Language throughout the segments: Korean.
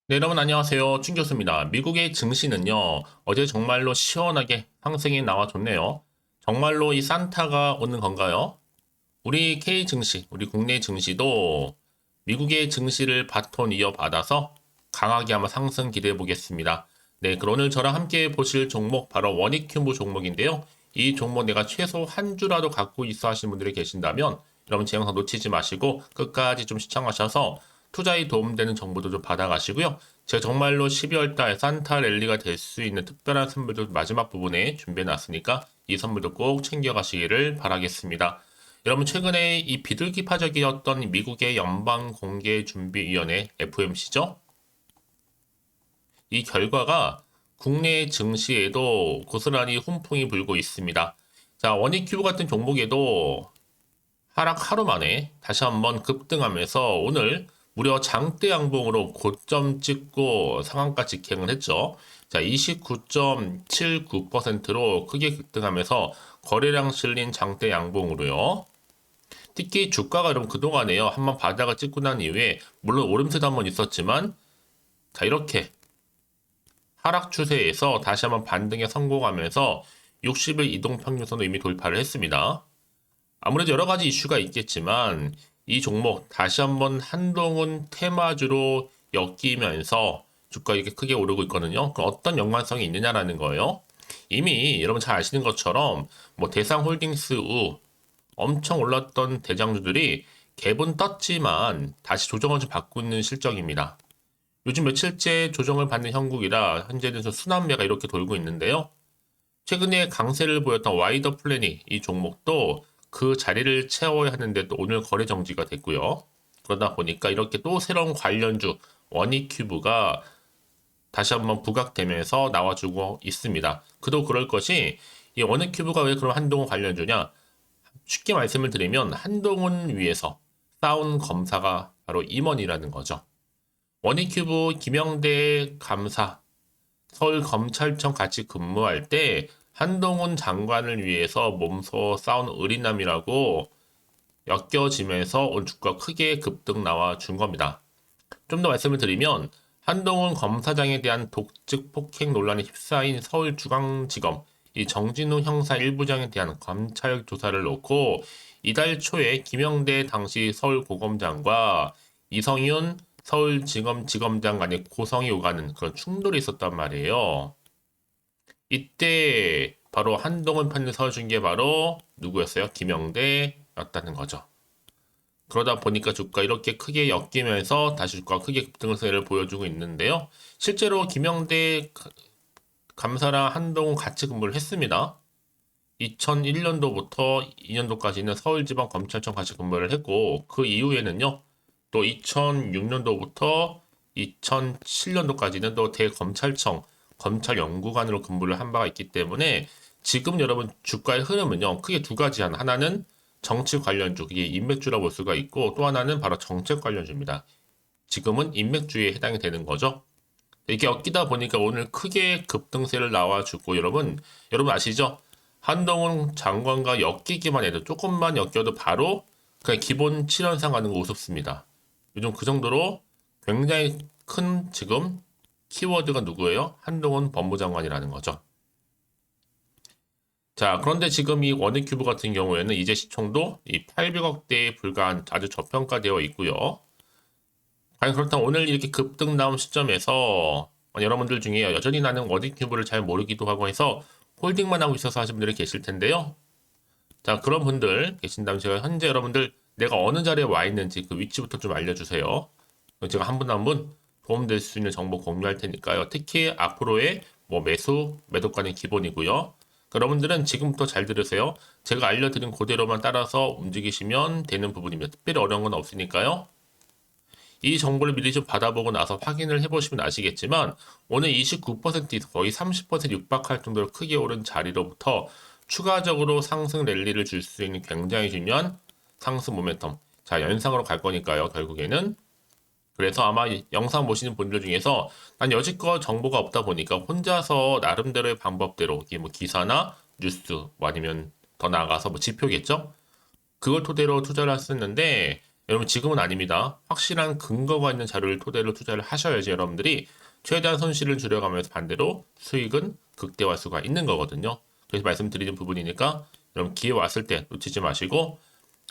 네, 여러분 안녕하세요. 춘 교수입니다. 미국의 증시는요, 어제 정말로 시원하게 상승이 나와줬네요. 정말로 이 산타가 오는 건가요? 우리 K 증시, 우리 국내 증시도 미국의 증시를 바톤 이어받아서 강하게 한번 상승 기대해 보겠습니다. 네, 그럼 오늘 저랑 함께 보실 종목 바로 원익큐브 종목인데요. 이 종목 내가 최소 한 주라도 갖고 있어 하시는 분들이 계신다면 여러분 제 영상 놓치지 마시고 끝까지 좀 시청하셔서 투자에 도움되는 정보도 좀 받아가시고요. 제가 정말로 12월 달 산타 랠리가 될 수 있는 특별한 선물도 마지막 부분에 준비해 놨으니까 이 선물도 꼭 챙겨가시기를 바라겠습니다. 여러분 최근에 이 비둘기파적이었던 미국의 연방공개준비위원회 FOMC죠? 이 결과가 국내 증시에도 고스란히 훈풍이 불고 있습니다. 자, 원익큐브 같은 종목에도 하락 하루 만에 다시 한번 급등하면서 오늘 무려 장대 양봉으로 고점 찍고 상한가 직행을 했죠. 자, 29.79%로 크게 급등하면서 거래량 실린 장대 양봉으로요. 특히 주가가 여러분 그동안에요. 한번 바닥을 찍고 난 이후에 물론 오름세도 한번 있었지만 자, 이렇게 하락 추세에서 다시 한번 반등에 성공하면서 60일 이동평균선을 이미 돌파를 했습니다. 아무래도 여러 가지 이슈가 있겠지만 이 종목 다시 한번 한동훈 테마주로 엮이면서 주가 이렇게 크게 오르고 있거든요. 그럼 어떤 연관성이 있느냐라는 거예요. 이미 여러분 잘 아시는 것처럼 뭐 대상홀딩스 우 엄청 올랐던 대장주들이 갭은 떴지만 다시 조정을 좀 받고 있는 실적입니다. 요즘 며칠째 조정을 받는 형국이라 현재는 좀 순환매가 이렇게 돌고 있는데요. 최근에 강세를 보였던 와이더 플래닛 이 종목도 그 자리를 채워야 하는데 또 오늘 거래 정지가 됐고요. 그러다 보니까 이렇게 또 새로운 관련주 원익큐브가 다시 한번 부각되면서 나와주고 있습니다. 그도 그럴 것이 이 원익큐브가 왜 그런 한동훈 관련주냐? 쉽게 말씀을 드리면 한동훈 위해서 싸운 검사가 바로 임원이라는 거죠. 원익큐브 김영대 감사 서울검찰청 같이 근무할 때 한동훈 장관을 위해서 몸소 싸운 의리남이라고 엮여지면서 오늘 주가 크게 급등 나와 준 겁니다. 좀 더 말씀을 드리면 한동훈 검사장에 대한 독직 폭행 논란에 휩싸인 서울중앙지검 이 정진우 형사 1부장에 대한 검찰 조사를 놓고 이달 초에 김영대 당시 서울고검장과 이성윤 서울지검장 간의 고성이 오가는 그런 충돌이 있었단 말이에요. 이때 바로 한동훈 편을 서준 게 바로 누구였어요? 김영대였다는 거죠. 그러다 보니까 주가 이렇게 크게 엮이면서 다시 주가 크게 급등세를 보여주고 있는데요. 실제로 김영대 감사랑 한동훈 같이 근무를 했습니다. 2001년도부터 2년도까지는 서울지방검찰청 같이 근무를 했고 그 이후에는요. 또 2006년도부터 2007년도까지는 또 대검찰청 검찰연구관으로 근무를 한 바가 있기 때문에 지금 여러분 주가의 흐름은요. 크게 두 가지 하나는 정치 관련주, 이게 인맥주라고 볼 수가 있고 또 하나는 바로 정책 관련주입니다. 지금은 인맥주에 해당이 되는 거죠. 이게 엮이다 보니까 오늘 크게 급등세를 나와주고 여러분 아시죠? 한동훈 장관과 엮이기만 해도 조금만 엮여도 바로 그냥 기본 7연상 가는 거 우습습니다. 요즘 그 정도로 굉장히 큰 지금 키워드가 누구예요? 한동훈 법무장관이라는 거죠. 자, 그런데 지금 이 원익큐브 같은 경우에는 이제 시총도 이 800억대에 불과한 아주 저평가되어 있고요. 과연 그렇다면 오늘 이렇게 급등 나온 시점에서 여러분들 중에 여전히 나는 원익큐브를 잘 모르기도 하고 해서 홀딩만 하고 있어서 하시는 분들이 계실 텐데요. 자, 그런 분들 계신다면 제가 현재 여러분들 내가 어느 자리에 와 있는지 그 위치부터 좀 알려주세요. 제가 한 분 한 분 도움될 수 있는 정보 공유할 테니까요. 특히 앞으로의 뭐 매수, 매도가는 기본이고요. 여러분들은 지금부터 잘 들으세요. 제가 알려드린 그대로만 따라서 움직이시면 되는 부분입니다. 특별히 어려운 건 없으니까요. 이 정보를 미리 좀 받아보고 나서 확인을 해보시면 아시겠지만 오늘 29% 거의 30% 육박할 정도로 크게 오른 자리로부터 추가적으로 상승 랠리를 줄 수 있는 굉장히 중요한 상승 모멘텀. 자, 연상으로 갈 거니까요, 결국에는. 그래서 아마 영상 보시는 분들 중에서 난 여지껏 정보가 없다 보니까 혼자서 나름대로의 방법대로 이게 뭐 기사나 뉴스 뭐 아니면 더 나아가서 뭐 지표겠죠? 그걸 토대로 투자를 했었는데 여러분 지금은 아닙니다. 확실한 근거가 있는 자료를 토대로 투자를 하셔야지 여러분들이 최대한 손실을 줄여가면서 반대로 수익은 극대화할 수가 있는 거거든요. 그래서 말씀드리는 부분이니까 여러분 기회 왔을 때 놓치지 마시고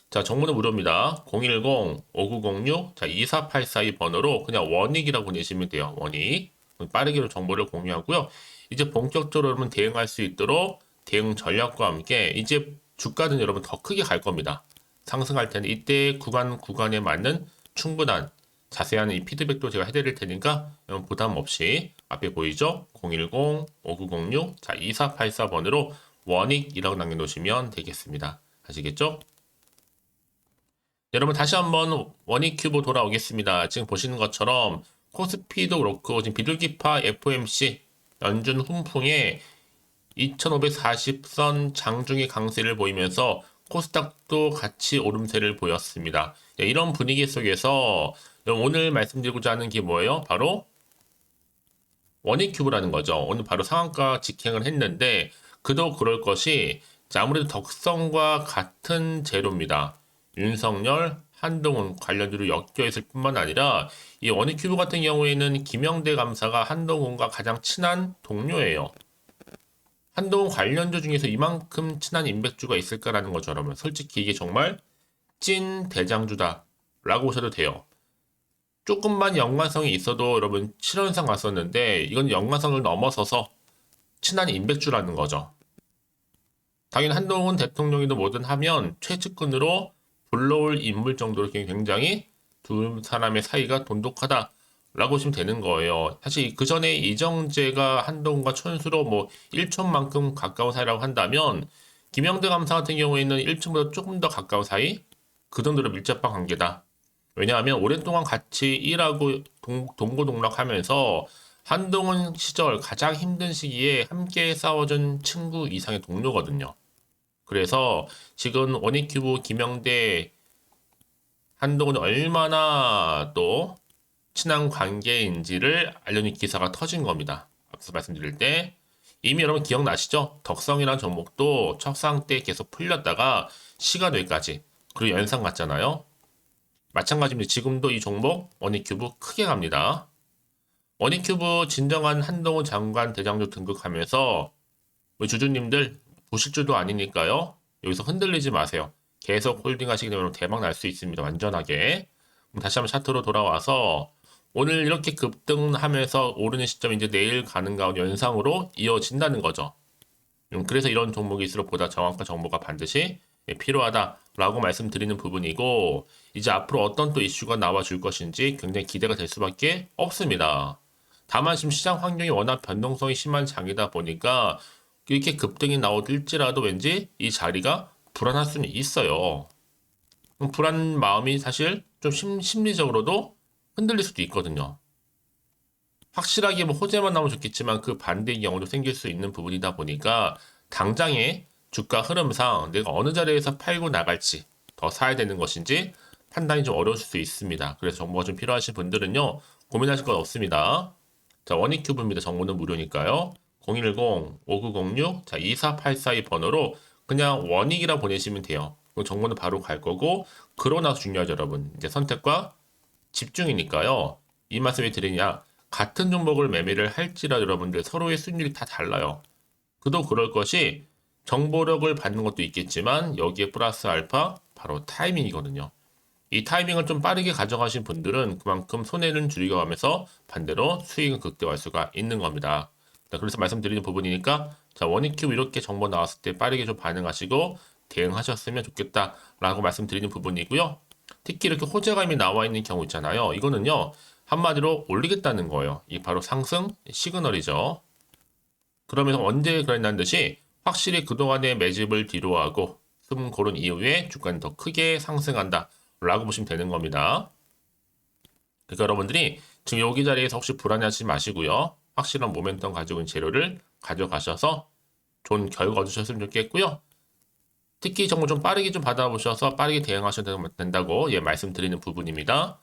자, 정보는 무료입니다. 010-5906, 자, 24842 번호로 그냥 원익이라고 내시면 돼요. 원익. 빠르게 정보를 공유하고요. 이제 본격적으로 여러분 대응할 수 있도록 대응 전략과 함께 이제 주가는 여러분 더 크게 갈 겁니다. 상승할 때는 이때 구간에 맞는 충분한 자세한 이 피드백도 제가 해드릴 테니까 여러분 부담 없이 앞에 보이죠? 010-5906, 자, 2484 번호로 원익이라고 남겨놓으시면 되겠습니다. 아시겠죠? 여러분 다시 한번 원익큐브 돌아오겠습니다. 지금 보시는 것처럼 코스피도 그렇고 지금 비둘기파 FOMC 연준 훈풍에 2540선 장중의 강세를 보이면서 코스닥도 같이 오름세를 보였습니다. 이런 분위기 속에서 오늘 말씀드리고자 하는 게 뭐예요? 바로 원익큐브라는 거죠. 오늘 바로 상한가 직행을 했는데 그도 그럴 것이 아무래도 덕성과 같은 재료입니다. 윤석열, 한동훈 관련주로 엮여 있을 뿐만 아니라 이 원익큐브 같은 경우에는 김영대 감사가 한동훈과 가장 친한 동료예요. 한동훈 관련주 중에서 이만큼 친한 인맥주가 있을까라는 거죠, 여러분. 솔직히 이게 정말 찐 대장주다라고 보셔도 돼요. 조금만 연관성이 있어도 여러분 7원상 갔었는데 이건 연관성을 넘어서서 친한 인맥주라는 거죠. 당연히 한동훈 대통령이도 뭐든 하면 최측근으로 불러올 인물 정도로 굉장히 두 사람의 사이가 돈독하다라고 보시면 되는 거예요. 사실 그 전에 이정재가 한동훈과 촌수로 뭐 1촌만큼 가까운 사이라고 한다면 김영대 감사 같은 경우에는 1촌보다 조금 더 가까운 사이? 그 정도로 밀접한 관계다. 왜냐하면 오랫동안 같이 일하고 동고동락하면서 한동훈 시절 가장 힘든 시기에 함께 싸워준 친구 이상의 동료거든요. 그래서 지금 원익큐브 김영대 한동훈이 얼마나 또 친한 관계인지를 알려준 기사가 터진 겁니다. 앞서 말씀드릴 때 이미 여러분 기억나시죠? 덕성이라는 종목도 척상 때 계속 풀렸다가 시간외까지 그리고 연상 갔잖아요. 마찬가지입니다. 지금도 이 종목 원익큐브 크게 갑니다. 원익큐브 진정한 한동훈 장관 대장주 등극하면서 우리 주주님들 부실주도 아니니까요. 여기서 흔들리지 마세요. 계속 홀딩 하시게 되면 대박 날 수 있습니다. 완전하게. 다시 한번 차트로 돌아와서 오늘 이렇게 급등하면서 오르는 시점이 이제 내일 가는 가운데 연상으로 이어진다는 거죠. 그래서 이런 종목일수록 보다 정확한 정보가 반드시 필요하다라고 말씀드리는 부분이고 이제 앞으로 어떤 또 이슈가 나와줄 것인지 굉장히 기대가 될 수밖에 없습니다. 다만 지금 시장 환경이 워낙 변동성이 심한 장이다 보니까 이렇게 급등이 나오더라도 왠지 이 자리가 불안할 수는 있어요. 불안 마음이 사실 좀 심리적으로도 흔들릴 수도 있거든요. 확실하게 뭐 호재만 나오면 좋겠지만 그 반대의 경우도 생길 수 있는 부분이다 보니까 당장의 주가 흐름상 내가 어느 자리에서 팔고 나갈지 더 사야 되는 것인지 판단이 좀 어려우실 수 있습니다. 그래서 정보가 좀 필요하신 분들은요. 고민하실 건 없습니다. 자, 원익큐브입니다. 정보는 무료니까요. 010-5906, 자, 24842 번호로 그냥 원익이라 보내시면 돼요. 정보는 바로 갈 거고, 그러나 중요하죠, 여러분. 이제 선택과 집중이니까요. 이 말씀을 드리냐. 같은 종목을 매매를 할지라도 여러분들 서로의 수익률이 다 달라요. 그도 그럴 것이 정보력을 받는 것도 있겠지만 여기에 플러스 알파 바로 타이밍이거든요. 이 타이밍을 좀 빠르게 가져가신 분들은 그만큼 손해는 줄이고가면서 반대로 수익은 극대화할 수가 있는 겁니다. 그래서 말씀드리는 부분이니까 자 원익큐브 이렇게 정보 나왔을 때 빠르게 좀 반응하시고 대응하셨으면 좋겠다라고 말씀드리는 부분이고요. 특히 이렇게 호재감이 나와 있는 경우 있잖아요. 이거는요 한마디로 올리겠다는 거예요. 이 바로 상승 시그널이죠. 그러면서 언제 그랬다는 듯이 확실히 그동안의 매집을 뒤로하고 숨 고른 이후에 주가는 더 크게 상승한다 라고 보시면 되는 겁니다. 그러니까 여러분들이 지금 여기 자리에서 혹시 불안해하지 마시고요. 확실한 모멘텀 가지고 있는 재료를 가져가셔서 좋은 결과 얻으셨으면 좋겠고요. 특히 정보 좀 빠르게 좀 받아보셔서 빠르게 대응하셔도 된다고 말씀드리는 부분입니다.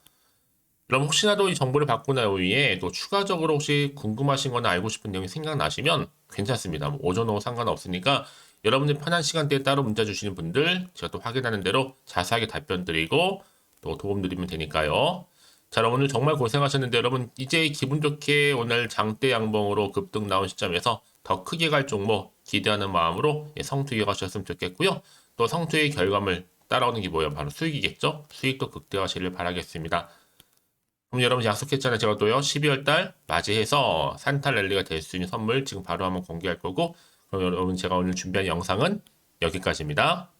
그럼 혹시나도 이 정보를 받고 난 후에 또 추가적으로 혹시 궁금하신 거나 알고 싶은 내용이 생각나시면 괜찮습니다. 뭐 오전 오후 상관없으니까 여러분들 편한 시간대에 따로 문자 주시는 분들 제가 또 확인하는 대로 자세하게 답변 드리고 또 도움 드리면 되니까요. 자, 여러분 오늘 정말 고생하셨는데 여러분 이제 기분 좋게 오늘 장대 양봉으로 급등 나온 시점에서 더 크게 갈 종목 기대하는 마음으로 성투에 가셨으면 좋겠고요. 또 성투의 결과물 따라오는 게 뭐예요? 바로 수익이겠죠? 수익도 극대화하시길 바라겠습니다. 그럼 여러분 약속했잖아요. 제가 또요 12월 달 맞이해서 산타 랠리가 될 수 있는 선물 지금 바로 한번 공개할 거고 그럼 여러분 제가 오늘 준비한 영상은 여기까지입니다.